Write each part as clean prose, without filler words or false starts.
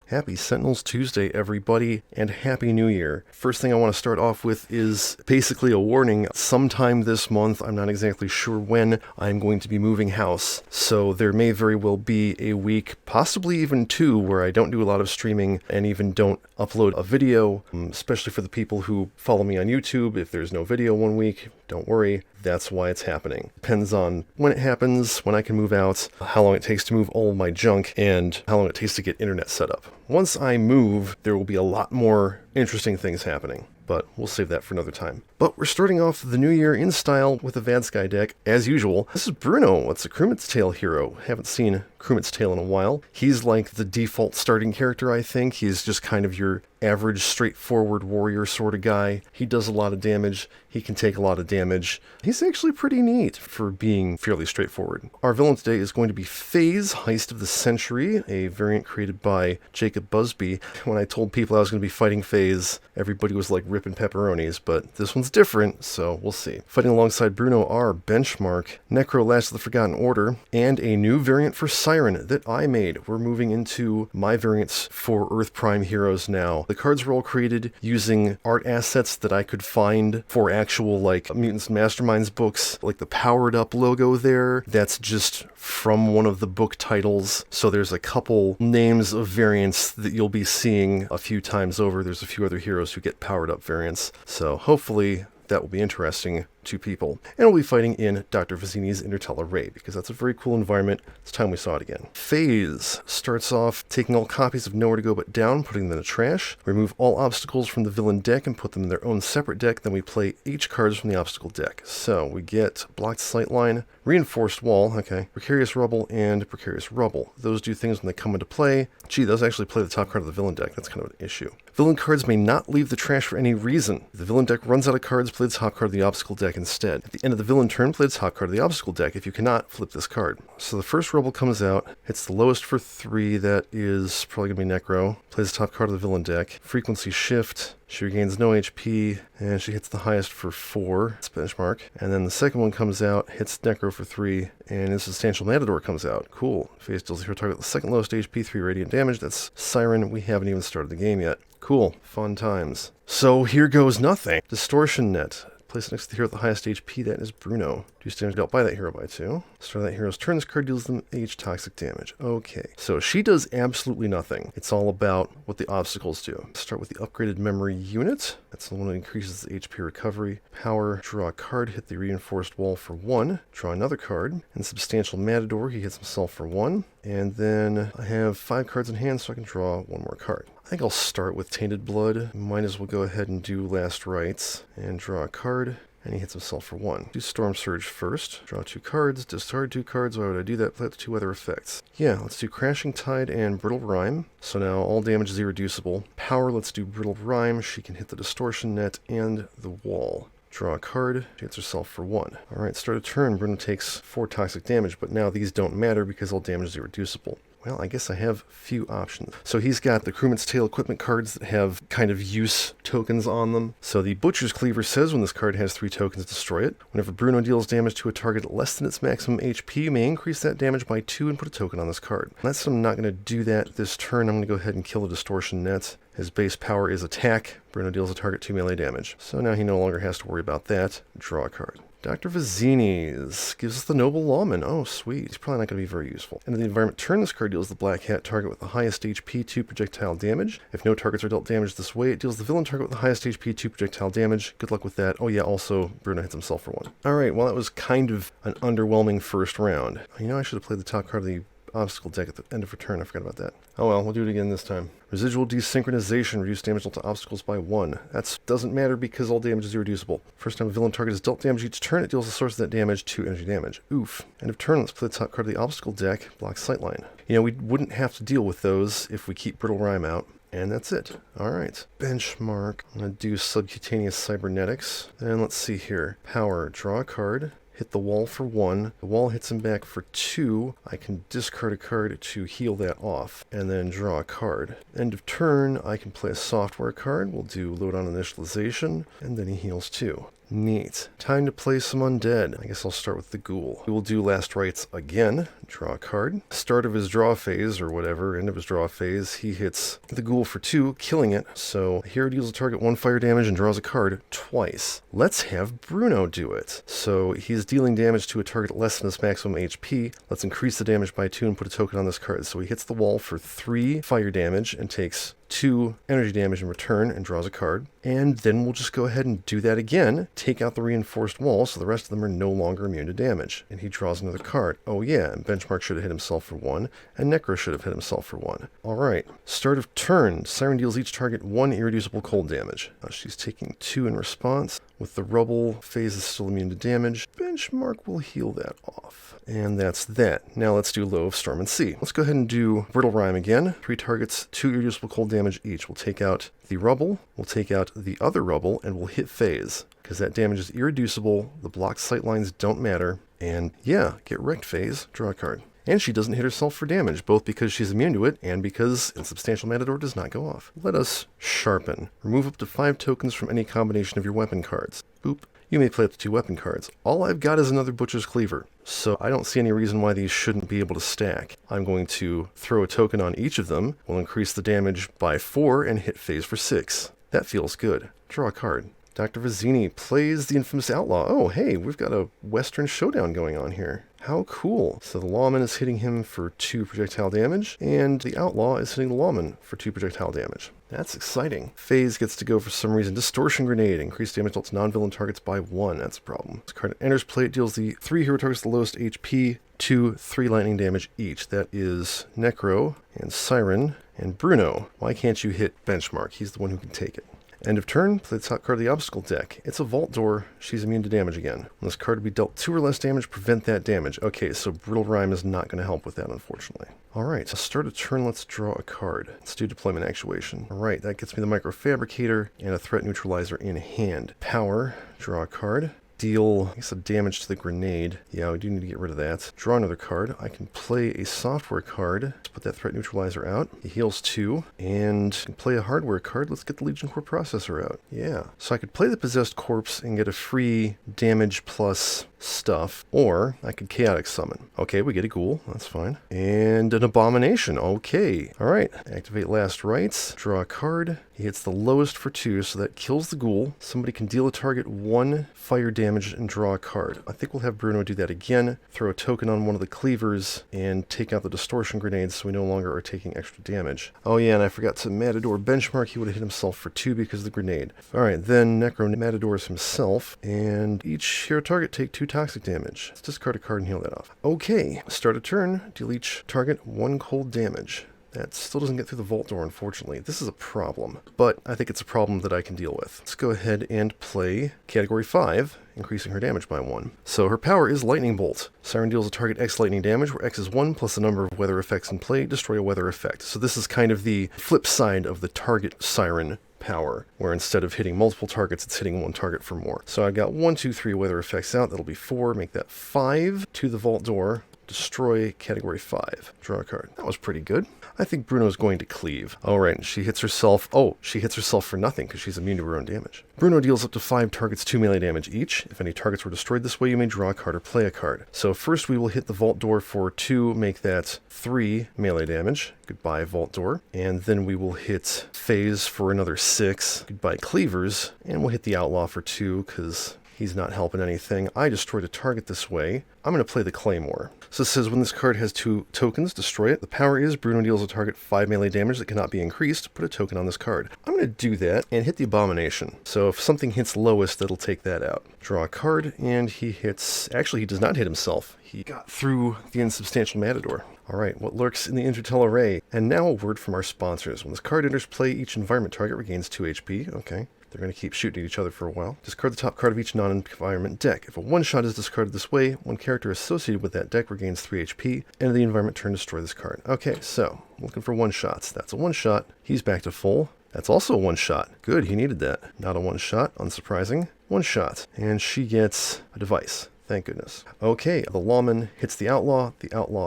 Happy Sentinels Tuesday, everybody, and Happy New Year. First thing I want to start off with is basically a warning. Sometime this month, I'm not exactly sure when, I'm going to be moving house. So there may very well be a week, possibly even two, where I don't do a lot of streaming and even don't upload a video, especially for the people who follow me on YouTube. If there's no video one week, don't worry. That's why it's happening. Depends on when it happens, when I can move out, how long it takes to move all of my junk, and how long it takes to get internet set up. Once I move, there will be a lot more interesting things happening, but we'll save that for another time. But we're starting off the new year in style with a Vadsky deck, as usual. This is Bruno. It's a Crewman's Tale hero. Haven't seen Crewman's Tale in a while. He's like the default starting character, I think. He's just kind of your average, straightforward warrior sort of guy. He does a lot of damage. He can take a lot of damage. He's actually pretty neat for being fairly straightforward. Our villain today is going to be Phase, Heist of the Century, a variant created by Jacob Busby. When I told people I was going to be fighting Phase, everybody was like ripping pepperonis, but this one's different, so we'll see. Fighting alongside Bruno are Benchmark, Necro Last of the Forgotten Order, and a new variant for Siren that I made. We're moving into my variants for Earth Prime heroes now. The cards were all created using art assets that I could find for actual like Mutants and Masterminds books, like the Powered Up logo there. That's just from one of the book titles. So there's a couple names of variants that you'll be seeing a few times over. There's a few other heroes who get Powered Up variants. So hopefully that will be interesting to people. And we'll be fighting in Dr. Vizzini's Intertella Ray, because that's a very cool environment. It's time we saw it again. Phase starts off taking all copies of Nowhere to Go But Down, putting them in the trash. Remove all obstacles from the villain deck and put them in their own separate deck. Then we play H cards from the obstacle deck. So we get Blocked Sightline, Reinforced Wall, okay, Precarious Rubble, and Precarious Rubble. Those do things when they come into play. Gee, those actually play the top card of the villain deck. That's kind of an issue. Villain cards may not leave the trash for any reason. If the villain deck runs out of cards, play the top card of the obstacle deck instead. At the end of the villain turn, play the top card of the obstacle deck. If you cannot, flip this card. So the first Rubble comes out, hits the lowest for 3, that is probably going to be Necro. Plays the top card of the villain deck. Frequency Shift. She regains no HP, and she hits the highest for 4. It's Benchmark. And then the second one comes out, hits Necro for 3, and Insubstantial Matador comes out. Cool. Phase deals hero target the second lowest HP, 3 radiant damage. That's Siren. We haven't even started the game yet. Cool. Fun times. So here goes nothing. Distortion Net. Place next to the hero with the highest HP, that is Bruno. Reduce damage dealt by that hero by 2. Start that hero's turn, this card deals them H toxic damage. Okay, so she does absolutely nothing. It's all about what the obstacles do. Start with the upgraded memory unit. That's the one that increases the HP recovery. Power, draw a card, hit the reinforced wall for 1. Draw another card. And Substantial Matador, he hits himself for 1. And then I have 5 cards in hand, so I can draw 1 more card. I think I'll start with Tainted Blood. Might as well go ahead and do Last Rites and draw a card. And he hits himself for 1. Do Storm Surge first. Draw 2 cards. Discard 2 cards. Why would I do that? Play the 2 other effects. Yeah, let's do Crashing Tide and Brittle Rhyme. So now all damage is irreducible. Power, let's do Brittle Rhyme. She can hit the Distortion Net and the wall. Draw a card. She hits herself for 1. Alright, start a turn. Bruno takes 4 toxic damage, but now these don't matter because all damage is irreducible. Well, I guess I have few options. So he's got the Crewman's Tale equipment cards that have kind of use tokens on them. So the Butcher's Cleaver says when this card has 3 tokens, destroy it. Whenever Bruno deals damage to a target less than its maximum HP, you may increase that damage by 2 and put a token on this card. That's I'm not going to do that this turn. I'm going to go ahead and kill the Distortion Net. His base power is attack. Bruno deals a target 2 melee damage. So now he no longer has to worry about that. Draw a card. Dr. Vizzini's gives us the Noble Lawman. Oh, sweet. He's probably not going to be very useful. End of the environment turn, this card deals the Black Hat target with the highest HP 2 projectile damage. If no targets are dealt damage this way, it deals the villain target with the highest HP 2 projectile damage. Good luck with that. Oh yeah, also Bruno hits himself for 1. Alright, well that was kind of an underwhelming first round. You know, I should have played the top card of the obstacle deck at the end of return. I forgot about that. Oh well, we'll do it again this time. Residual Desynchronization, reduce damage dealt to obstacles by 1. That doesn't matter because all damage is irreducible. First time a villain target is dealt damage each turn, it deals the source of that damage 2 energy damage. Oof. End of turn, let's play the top card of the obstacle deck, Block Sightline. You know, we wouldn't have to deal with those if we keep Brittle Rhyme out. And that's it. Alright. Benchmark. I'm going to do Subcutaneous Cybernetics. And let's see here. Power. Draw a card. Hit the wall for 1. The wall hits him back for 2. I can discard a card to heal that off, and then draw a card. End of turn, I can play a software card. We'll do Load on Initialization, and then he heals 2. Neat. Time to play some undead. I guess I'll start with the ghoul. We will do last rites again. Draw a card. Start of his draw phase, or whatever, end of his draw phase, he hits the ghoul for 2, killing it. So hero deals a target 1 fire damage and draws a card twice. Let's have Bruno do it. So he's dealing damage to a target less than his maximum HP. Let's increase the damage by 2 and put a token on this card. So he hits the wall for 3 fire damage and takes 2 energy damage in return and draws a card. And then we'll just go ahead and do that again. Take out the reinforced wall so the rest of them are no longer immune to damage. And he draws another card. Oh yeah, and Benchmark should have hit himself for 1, and Necro should have hit himself for 1. Alright, start of turn. Siren deals each target 1 irreducible cold damage. She's taking 2 in response. With the rubble, phase is still immune to damage. Benchmark will heal that off. And that's that. Now let's do Low of Storm and Sea. Let's go ahead and do Brittle Rime again. 3 targets, 2 irreducible cold damage each. We'll take out the rubble, we'll take out the other rubble, and we'll hit phase. Because that damage is irreducible, the blocked sight lines don't matter. And yeah, get wrecked phase, draw a card. And she doesn't hit herself for damage, both because she's immune to it and because Insubstantial Matador does not go off. Let us sharpen. Remove up to 5 tokens from any combination of your weapon cards. Boop. You may play up to 2 weapon cards. All I've got is another Butcher's Cleaver, so I don't see any reason why these shouldn't be able to stack. I'm going to throw a token on each of them. We'll increase the damage by 4 and hit phase for 6. That feels good. Draw a card. Dr. Vizzini plays the infamous Outlaw. Oh, hey, we've got a Western showdown going on here. How cool. So the Lawman is hitting him for 2 projectile damage, and the Outlaw is hitting the Lawman for 2 projectile damage. That's exciting. Phase gets to go for some reason. Distortion Grenade. Increased damage dealt to non-villain targets by 1. That's a problem. This card enters play. It deals the 3 hero targets the lowest HP, 3 lightning damage each. That is Necro, and Siren, and Bruno. Why can't you hit Benchmark? He's the one who can take it. End of turn, play the top card of the obstacle deck. It's a Vault Door. She's immune to damage again. When this card will be dealt 2 or less damage, prevent that damage. Okay, so Brittle Rime is not going to help with that, unfortunately. Alright, so start a turn, let's draw a card. Let's do Deployment Actuation. Alright, that gets me the Microfabricator and a Threat Neutralizer in hand. Power, draw a card. Deal, I guess, a damage to the grenade. Yeah, we do need to get rid of that. Draw another card. I can play a software card. Let's put that threat neutralizer out. He heals 2. And I can play a hardware card. Let's get the Legion Core processor out. Yeah. So I could play the Possessed Corpse and get a free damage plus stuff, or I could Chaotic Summon. Okay, we get a Ghoul. That's fine. And an Abomination. Okay. Alright. Activate Last Rites. Draw a card. He hits the lowest for 2, so that kills the Ghoul. Somebody can deal a target 1 fire damage and draw a card. I think we'll have Bruno do that again. Throw a token on one of the cleavers and take out the distortion grenades so we no longer are taking extra damage. Oh yeah, and I forgot to Matador Benchmark. He would have hit himself for 2 because of the grenade. Alright, then Necro Matadors himself, and each hero target take 2 toxic damage. Let's discard a card and heal that off. Okay, start a turn. Deal each target 1 cold damage. That still doesn't get through the Vault Door, unfortunately. This is a problem, but I think it's a problem that I can deal with. Let's go ahead and play Category 5, increasing her damage by 1. So her power is Lightning Bolt. Siren deals a target X lightning damage, where X is 1 plus the number of weather effects in play. Destroy a weather effect. So this is kind of the flip side of the target Siren power, where instead of hitting multiple targets, it's hitting 1 target for more. So I got 1, 2, 3 weather effects out. That'll be 4. Make that 5 to the Vault Door. Destroy Category 5. Draw a card. That was pretty good. I think Bruno's going to cleave. Alright, she hits herself. Oh, she hits herself for nothing because she's immune to her own damage. Bruno deals up to 5 targets 2 melee damage each. If any targets were destroyed this way, you may draw a card or play a card. So first we will hit the Vault Door for 2, make that 3 melee damage. Goodbye, Vault Door. And then we will hit Phase for another 6. Goodbye, Cleavers. And we'll hit the Outlaw for 2 because he's not helping anything. I destroyed a target this way. I'm going to play the Claymore. So it says when this card has 2 tokens, destroy it. The power is Bruno deals a target 5 melee damage that cannot be increased. Put a token on this card. I'm going to do that and hit the Abomination. So if something hits lowest, that'll take that out. Draw a card, and he hits... Actually, he does not hit himself. He got through the Insubstantial Matador. Alright, what lurks in the Intertel Array? And now a word from our sponsors. When this card enters play, each environment target regains 2 HP. Okay. They're going to keep shooting at each other for a while. Discard the top card of each non-environment deck. If a one-shot is discarded this way, one character associated with that deck regains 3 HP. End of the environment turn, destroy this card. Okay, so, looking for one-shots. That's a one-shot. He's back to full. That's also a one-shot. Good, he needed that. Not a one-shot, unsurprising. One-shot. And she gets a device. Thank goodness. Okay, the Lawman hits the Outlaw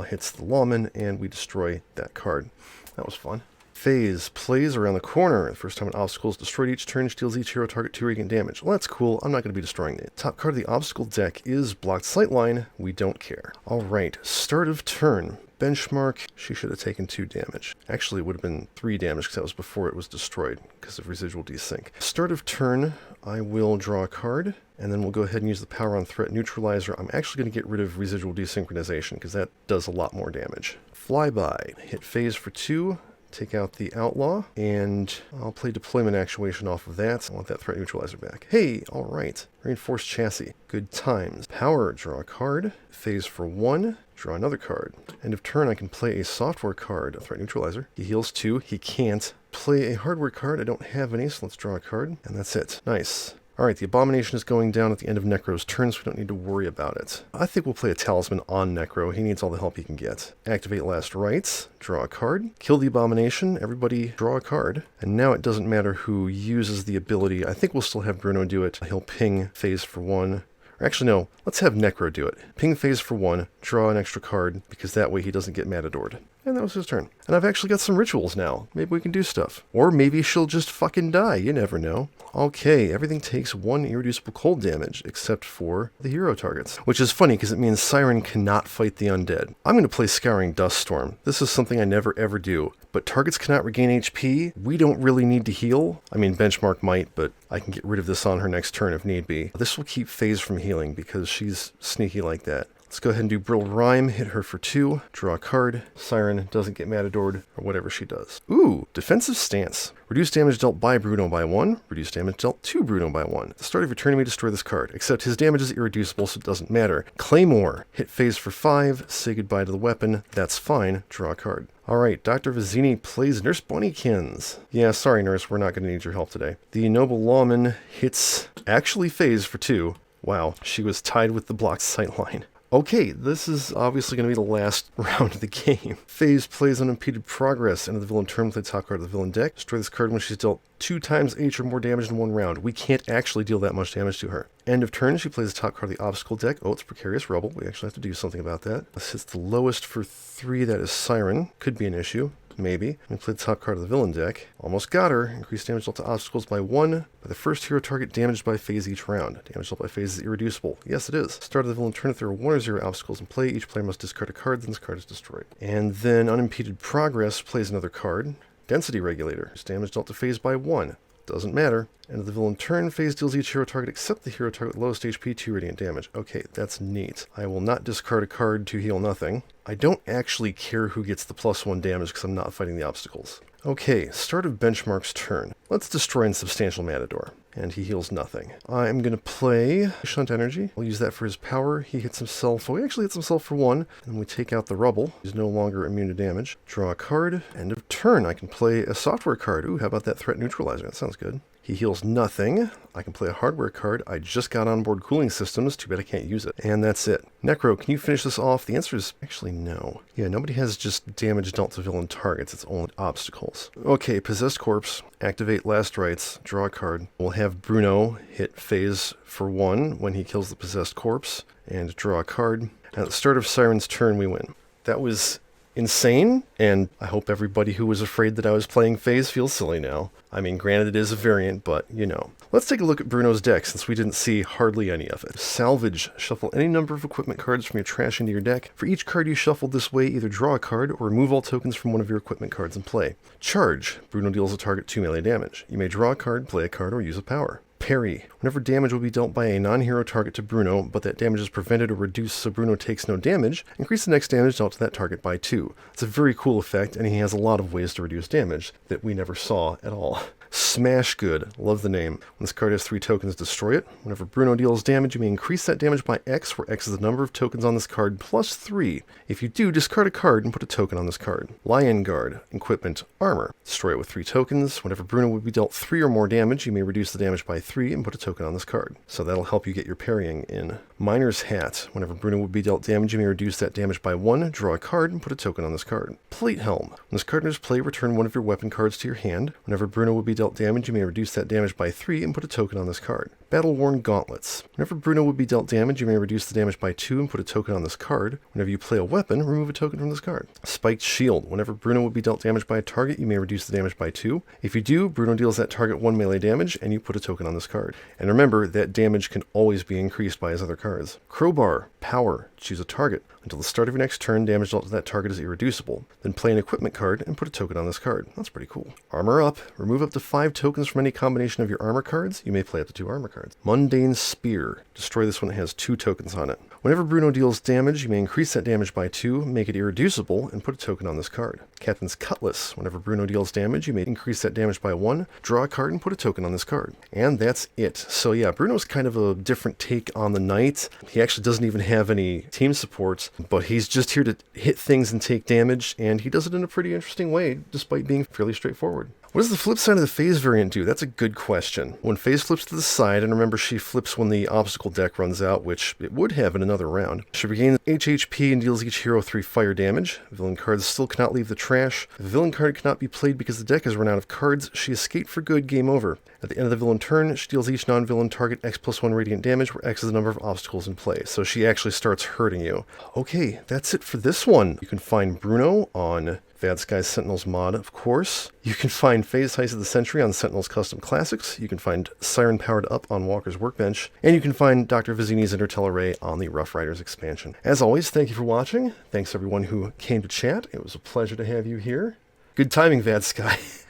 hits the Lawman, and we destroy that card. That was fun. Phase plays around the corner. The first time an obstacle is destroyed each turn, she deals each hero target 2 radiant damage. Well, that's cool. I'm not going to be destroying it. Top card of the obstacle deck is Blocked Sightline. We don't care. Alright, start of turn. Benchmark, she should have taken 2 damage. Actually, it would have been 3 damage because that was before it was destroyed because of residual desync. Start of turn, I will draw a card, and then we'll go ahead and use the power on threat neutralizer. I'm actually going to get rid of residual desynchronization because that does a lot more damage. Flyby, hit phase for 2. Take out the Outlaw, and I'll play Deployment Actuation off of that. I want that Threat Neutralizer back. Hey, alright. Reinforced Chassis. Good times. Power, draw a card. Phase for 1, draw another card. End of turn, I can play a software card, a Threat Neutralizer. He heals 2. He can't play a hardware card. I don't have any, so let's draw a card. And that's it. Nice. Alright, the Abomination is going down at the end of Necro's turn, so we don't need to worry about it. I think we'll play a Talisman on Necro. He needs all the help he can get. Activate Last Rites, draw a card, kill the Abomination, everybody draw a card. And now it doesn't matter who uses the ability. I think we'll still have Bruno do it. He'll ping phase for 1. Or actually, no, let's have Necro do it. Ping phase for 1, draw an extra card, because that way he doesn't get Matadored. And that was his turn. And I've actually got some rituals now. Maybe we can do stuff. Or maybe she'll just fucking die. You never know. Okay, everything takes 1 irreducible cold damage, except for the hero targets. Which is funny, because it means Siren cannot fight the undead. I'm going to play Scouring Duststorm. This is something I never ever do. But targets cannot regain HP. We don't really need to heal. I mean, Benchmark might, but I can get rid of this on her next turn if need be. This will keep Phase from healing, because she's sneaky like that. Let's go ahead and do Brill Rhyme, hit her for 2, draw a card. Siren doesn't get Matadored, or whatever she does. Ooh, Defensive Stance. Reduce damage dealt by Bruno by 1, reduce damage dealt to Bruno by 1. At the start of your turn, you may destroy this card, except his damage is irreducible, so it doesn't matter. Claymore, hit phase for 5, say goodbye to the weapon, that's fine, draw a card. Alright, Dr. Vizzini plays Nurse Bunnykins. Yeah, sorry Nurse, we're not going to need your help today. The Noble Lawman hits actually phase for 2. Wow, she was tied with the Blocked Sightline. Okay, this is obviously going to be the last round of the game. Phase plays Unimpeded Progress. Enter the villain turn, play the top card of the villain deck. Destroy this card when she's dealt 2 times H or more damage in 1 round. We can't actually deal that much damage to her. End of turn, she plays the top card of the obstacle deck. Oh, it's Precarious Rubble. We actually have to do something about that. This hits the lowest for 3, that is Siren. Could be an issue. Maybe. We play the top card of the villain deck. Almost got her. Increase damage dealt to obstacles by 1. By the first hero target damaged by phase each round. Damage dealt by phase is irreducible. Yes, it is. Start of the villain turn, if there are 1 or 0 obstacles in play, each player must discard a card, then this card is destroyed. And then Unimpeded Progress plays another card. Density Regulator. It's damage dealt to phase by 1. Doesn't matter. End of the villain turn, phase deals each hero target except the hero target with lowest HP 2 radiant damage. Okay, that's neat. I will not discard a card to heal nothing. I don't actually care who gets the +1 damage because I'm not fighting the obstacles. Okay, start of Benchmark's turn. Let's destroy Insubstantial Matador. And he heals nothing. I'm going to play Shunt Energy. We'll use that for his power. He hits himself. Well, he actually hits himself for 1. And we take out the rubble. He's no longer immune to damage. Draw a card. End of turn. I can play a software card. Ooh, how about that Threat Neutralizer? That sounds good. He heals nothing. I can play a hardware card. I just got onboard cooling systems. Too bad I can't use it. And that's it. Necro, can you finish this off? The answer is actually no. Yeah, nobody has just damage dealt to villain targets. It's only obstacles. Okay, Possessed Corpse. Activate Last Rites. Draw a card. We'll have Bruno hit phase for 1 when he kills the Possessed Corpse. And draw a card. At the start of Siren's turn, we win. That was insane, and I hope everybody who was afraid that I was playing phase feels silly now. I mean, granted it is a variant, but you know. Let's take a look at Bruno's deck since we didn't see hardly any of it. Salvage. Shuffle any number of equipment cards from your trash into your deck. For each card you shuffled this way, either draw a card or remove all tokens from one of your equipment cards in play. Charge. Bruno deals a target 2 melee damage. You may draw a card, play a card, or use a power. Parry. Whenever damage will be dealt by a non-hero target to Bruno, but that damage is prevented or reduced so Bruno takes no damage, increase the next damage dealt to that target by 2. It's a very cool effect, and he has a lot of ways to reduce damage that we never saw at all. Smash Good. Love the name. When this card has 3 tokens, destroy it. Whenever Bruno deals damage, you may increase that damage by X, where X is the number of tokens on this card plus 3. If you do, discard a card and put a token on this card. Lion Guard. Equipment. Armor. Destroy it with 3 tokens. Whenever Bruno would be dealt 3 or more damage, you may reduce the damage by 3 and put a token on this card. So that'll help you get your parrying in. Miner's Hat. Whenever Bruno would be dealt damage, you may reduce that damage by 1, draw a card, and put a token on this card. Plate Helm. When this card enters play, return one of your weapon cards to your hand. Whenever Bruno would be dealt damage, you may reduce that damage by 3 and put a token on this card. Battle-Worn Gauntlets. Whenever Bruno would be dealt damage, you may reduce the damage by 2 and put a token on this card. Whenever you play a weapon, remove a token from this card. Spiked Shield. Whenever Bruno would be dealt damage by a target, you may reduce the damage by 2. If you do, Bruno deals that target 1 melee damage, and you put a token on this card. And remember, that damage can always be increased by his other cards. Crowbar. Power. Choose a target. Until the start of your next turn, damage dealt to that target is irreducible. Then play an equipment card and put a token on this card. That's pretty cool. Armor Up. Remove up to 5 tokens from any combination of your armor cards. You may play up to 2 armor cards. Mundane Spear. Destroy this one that has 2 tokens on it. Whenever Bruno deals damage, you may increase that damage by 2, make it irreducible, and put a token on this card. Captain's Cutlass. Whenever Bruno deals damage, you may increase that damage by 1, draw a card, and put a token on this card. And that's it. So yeah, Bruno's kind of a different take on the knight. He actually doesn't even have any team support, but he's just here to hit things and take damage, and he does it in a pretty interesting way, despite being fairly straightforward. What does the flip side of the phase variant do? That's a good question. When phase flips to the side, and remember she flips when the obstacle deck runs out, which it would have in another round, she regains HHP and deals each hero 3 fire damage. Villain cards still cannot leave the trash. If a villain card cannot be played because the deck has run out of cards, she escaped for good, game over. At the end of the villain turn, she deals each non-villain target X+1 radiant damage, where X is the number of obstacles in play. So she actually starts hurting you. Okay, that's it for this one. You can find Bruno on Vadsky's Sentinels mod, of course. You can find Phase Heist of the Century on Sentinels Custom Classics. You can find Siren Powered Up on Walker's Workbench. And you can find Dr. Vizzini's Intertel Array on the Rough Riders expansion. As always, thank you for watching. Thanks everyone who came to chat. It was a pleasure to have you here. Good timing, Vadsky.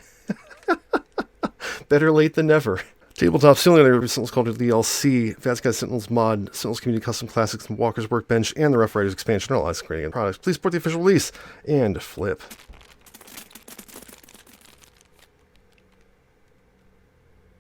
Better late than never. Tabletop Simulator, Sentinels Culture DLC, Vadsky Sentinels mod, Sentinels Community Custom Classics, Walker's Workbench, and the Rough Riders expansion are all great products. Please support the official release and flip.